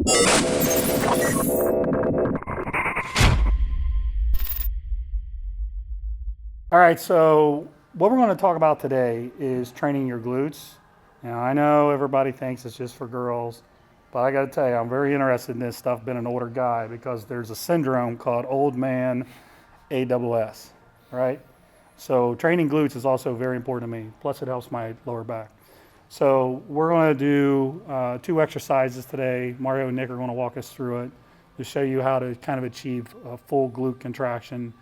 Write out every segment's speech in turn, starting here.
All right, so what we're going to talk about today is training your glutes. Now, I know everybody thinks it's just for girls, but I got to tell you, I'm very interested in this stuff, being an older guy, because there's a syndrome called old man AWS, right? So training glutes is also very important to me. Plus, it helps my lower back. So we're going to do 2 exercises today. Mario and Nick are going to walk us through it to show you how to kind of achieve a full glute contraction,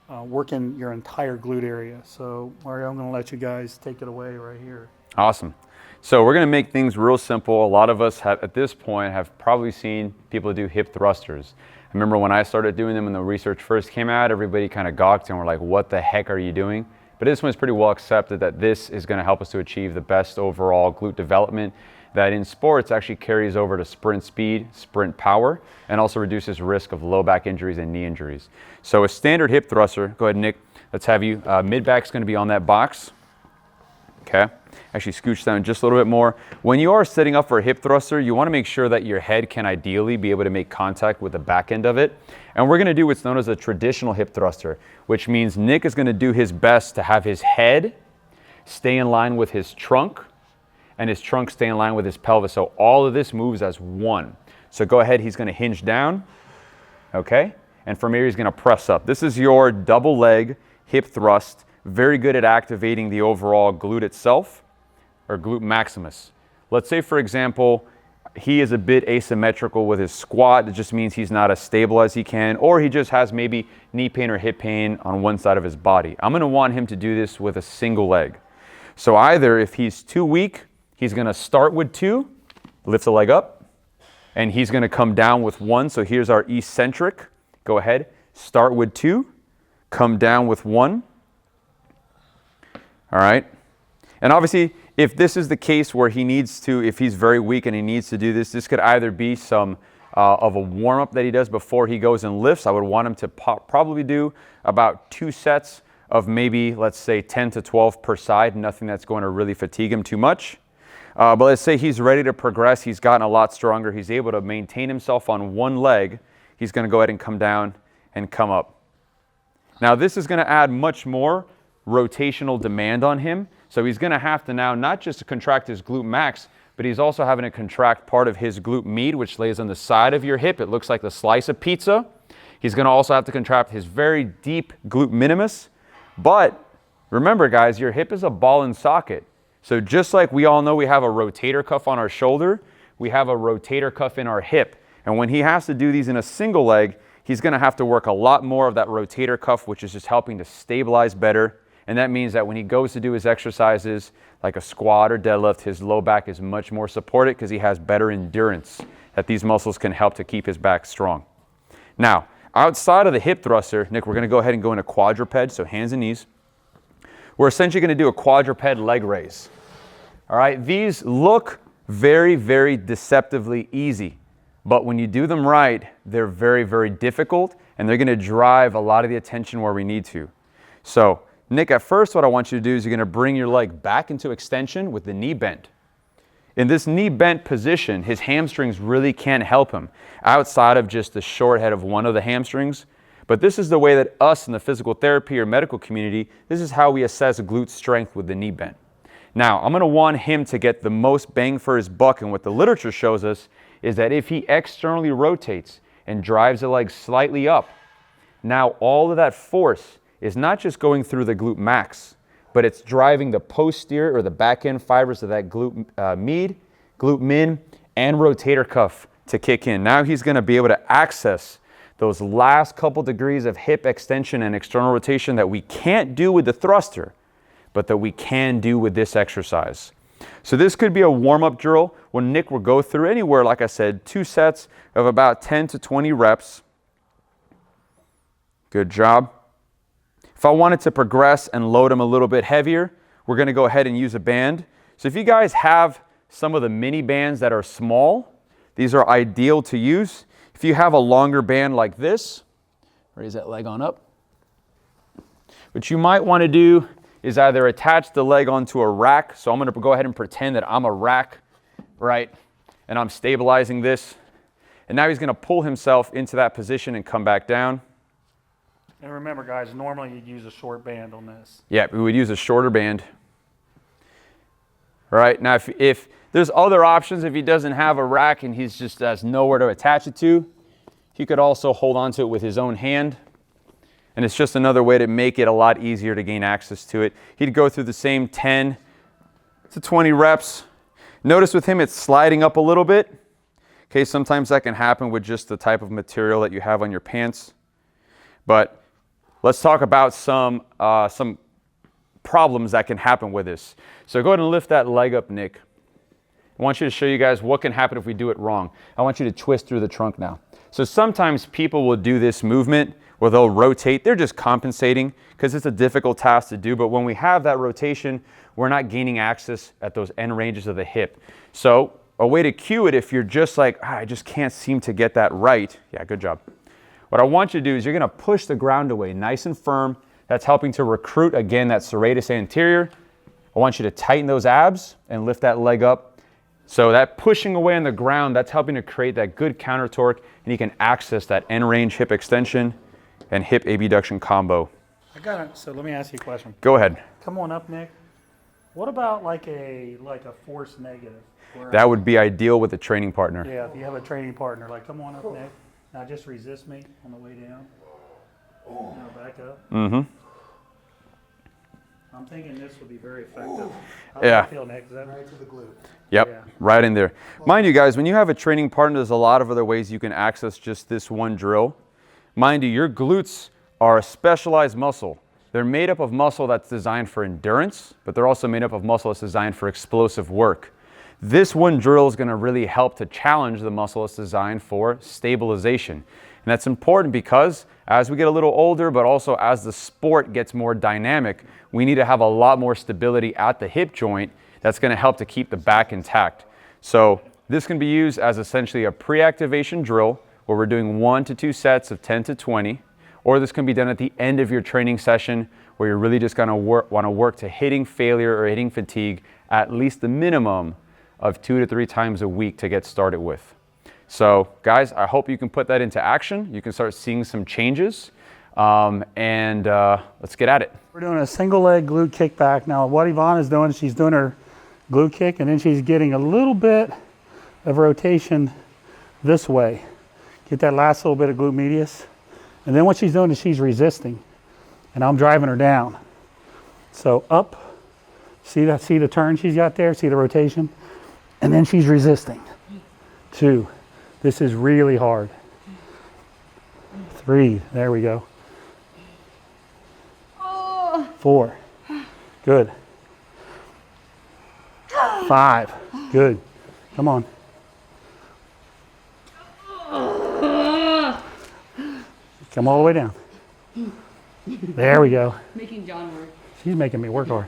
working your entire glute area. So Mario, I'm going to let you guys take it away right here. Awesome. So we're going to make things real simple. A lot of us have, at this point, have probably seen people do hip thrusters. I remember when I started doing them and the research first came out, everybody kind of gawked and were like, what the heck are you doing? But this one's pretty well accepted that this is going to help us to achieve the best overall glute development that in sports actually carries over to sprint speed, sprint power, and also reduces risk of low back injuries and knee injuries. So a standard hip thruster, go ahead, Nick, let's have you, mid back's going to be on that box. Okay, actually scooch down just a little bit more. When you are setting up for a hip thruster, you want to make sure that your head can ideally be able to make contact with the back end of it. And we're going to do what's known as a traditional hip thruster, which means Nick is going to do his best to have his head stay in line with his trunk and his trunk stay in line with his pelvis. So all of this moves as one. So go ahead, he's going to hinge down, okay? And from here, he's going to press up. This is your double leg hip thrust. Very good at activating the overall glute itself, or glute maximus. Let's say, for example, he is a bit asymmetrical with his squat. It just means he's not as stable as he can, or he just has maybe knee pain or hip pain on one side of his body. I'm going to want him to do this with a single leg. So either if he's too weak, he's going to start with 2, lift the leg up, and he's going to come down with 1. So here's our eccentric. Go ahead, start with 2, come down with 1. All right. And obviously, if this is the case where he needs to, if he's very weak and he needs to do this, this could either be some of a warm-up that he does before he goes and lifts. I would want him to probably do about 2 sets of maybe, let's say, 10 to 12 per side, nothing that's going to really fatigue him too much. But let's say he's ready to progress. He's gotten a lot stronger. He's able to maintain himself on one leg. He's going to go ahead and come down and come up. Now, this is going to add much more rotational demand on him. So he's going to have to now not just contract his glute max, but he's also having to contract part of his glute med, which lays on the side of your hip. It looks like the slice of pizza. He's going to also have to contract his very deep glute minimus. But remember, guys, your hip is a ball and socket. So just like we all know we have a rotator cuff on our shoulder, we have a rotator cuff in our hip. And when he has to do these in a single leg, he's going to have to work a lot more of that rotator cuff, which is just helping to stabilize better. And that means that when he goes to do his exercises like a squat or deadlift, his low back is much more supported because he has better endurance, that these muscles can help to keep his back strong. Now, outside of the hip thruster, Nick, we're going to go ahead and go into quadruped, so hands and knees. We're essentially going to do a quadruped leg raise. All right, these look very, very deceptively easy, but when you do them right, they're very, very difficult, and they're going to drive a lot of the attention where we need to. So, Nick, at first what I want you to do is you're going to bring your leg back into extension with the knee bent. In this knee bent position, his hamstrings really can't help him outside of just the short head of one of the hamstrings. But this is the way that us in the physical therapy or medical community, this is how we assess glute strength with the knee bent. Now, I'm going to want him to get the most bang for his buck, and what the literature shows us is that if he externally rotates and drives the leg slightly up, now all of that force is not just going through the glute max, but it's driving the posterior or the back end fibers of that glute med, glute min, and rotator cuff to kick in. Now he's going to be able to access those last couple degrees of hip extension and external rotation that we can't do with the thruster, but that we can do with this exercise. So this could be a warm-up drill where Nick will go through anywhere, like I said, 2 sets of about 10 to 20 reps. Good job. If I wanted to progress and load him a little bit heavier, we're going to go ahead and use a band. So if you guys have some of the mini bands that are small, these are ideal to use. If you have a longer band like this, raise that leg on up. What you might want to do is either attach the leg onto a rack. So I'm going to go ahead and pretend that I'm a rack, right? And I'm stabilizing this. And now he's going to pull himself into that position and come back down. And remember, guys, normally you'd use a short band on this. Yeah, we would use a shorter band. All right, now if there's other options, if he doesn't have a rack and he's just has nowhere to attach it to, he could also hold on to it with his own hand. And it's just another way to make it a lot easier to gain access to it. He'd go through the same 10 to 20 reps. Notice with him, it's sliding up a little bit. Okay, sometimes that can happen with just the type of material that you have on your pants. But let's talk about some problems that can happen with this. So go ahead and lift that leg up, Nick. I want you to show you guys what can happen if we do it wrong. I want you to twist through the trunk now. So sometimes people will do this movement where they'll rotate. They're just compensating because it's a difficult task to do. But when we have that rotation, we're not gaining access at those end ranges of the hip. So a way to cue it, if you're just like, I just can't seem to get that right. Yeah, good job. What I want you to do is you're going to push the ground away nice and firm. That's helping to recruit, again, that serratus anterior. I want you to tighten those abs and lift that leg up. So that pushing away on the ground, that's helping to create that good counter torque, and you can access that end range hip extension and hip abduction combo. I got it. So let me ask you a question. Go ahead. Come on up, Nick. What about like a force negative? That would be ideal with a training partner. Yeah, if you have a training partner, like come on up, Nick. Now just resist me on the way down. Now back up. Mm-hmm. I'm thinking this would be very effective. How Yeah. does it feel, Nick? Is that right to the glute? Yep, Yeah. right in there. Mind you guys, when you have a training partner, there's a lot of other ways you can access just this one drill. Mind you, your glutes are a specialized muscle. They're made up of muscle that's designed for endurance, but they're also made up of muscle that's designed for explosive work. This one drill is going to really help to challenge the muscle that's designed for stabilization. And that's important because as we get a little older, but also as the sport gets more dynamic, we need to have a lot more stability at the hip joint. That's going to help to keep the back intact. So this can be used as essentially a pre-activation drill where we're doing 1 to 2 sets of 10 to 20, or this can be done at the end of your training session where you're really just going to want to work to hitting failure or hitting fatigue at least the minimum of 2 to 3 times a week to get started with. So guys, I hope you can put that into action. You can start seeing some changes, and let's get at it. We're doing a single leg glute kickback. Now what Ivana is doing, she's doing her glute kick and then she's getting a little bit of rotation this way. Get that last little bit of glute medius. And then what she's doing is she's resisting and I'm driving her down. So up, see the turn she's got there, see the rotation? And then she's resisting. 2, this is really hard. 3, there we go. 4, good. 5, good. Come on. Come all the way down. There we go. Making John work. She's making me work hard.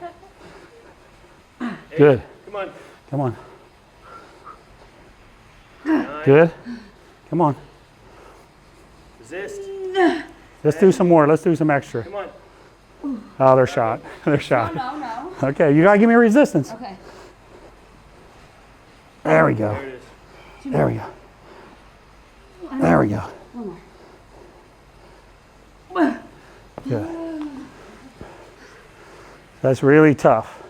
Good. Come on. Come on. Good. Come on. Resist. Let's do some more. Let's do some extra. Come on. Oh, they're shot. They're shot. No. Okay, you gotta give me resistance. Okay. There we go. There it is. There we go. There we go. One more. Good. That's really tough.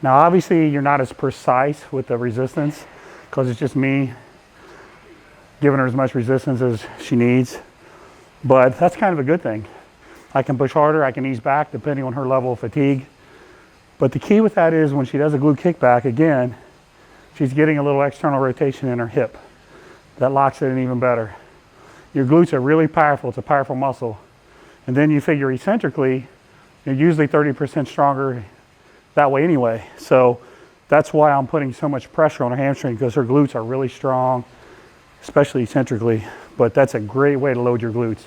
Now, obviously, you're not as precise with the resistance because it's just me giving her as much resistance as she needs. But that's kind of a good thing. I can push harder, I can ease back depending on her level of fatigue. But the key with that is when she does a glute kickback, again, she's getting a little external rotation in her hip. That locks it in even better. Your glutes are really powerful. It's a powerful muscle. And then you figure eccentrically, you're usually 30% stronger that way anyway. So that's why I'm putting so much pressure on her hamstring because her glutes are really strong, especially eccentrically. But that's a great way to load your glutes.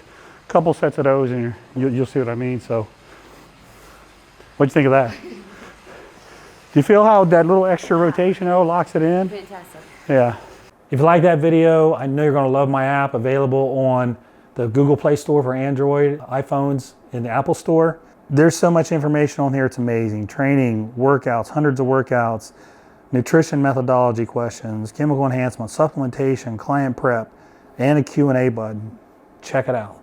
A couple sets of those and you'll see what I mean. So what'd you think of that? Do you feel how that little extra rotation locks it in? Fantastic. Yeah. If you like that video, I know you're going to love my app, available on the Google Play Store for Android, iPhones, in the Apple Store. There's so much information on here, it's amazing. Training, workouts, hundreds of workouts, nutrition methodology questions, chemical enhancement, supplementation, client prep, and a Q&A button. Check it out.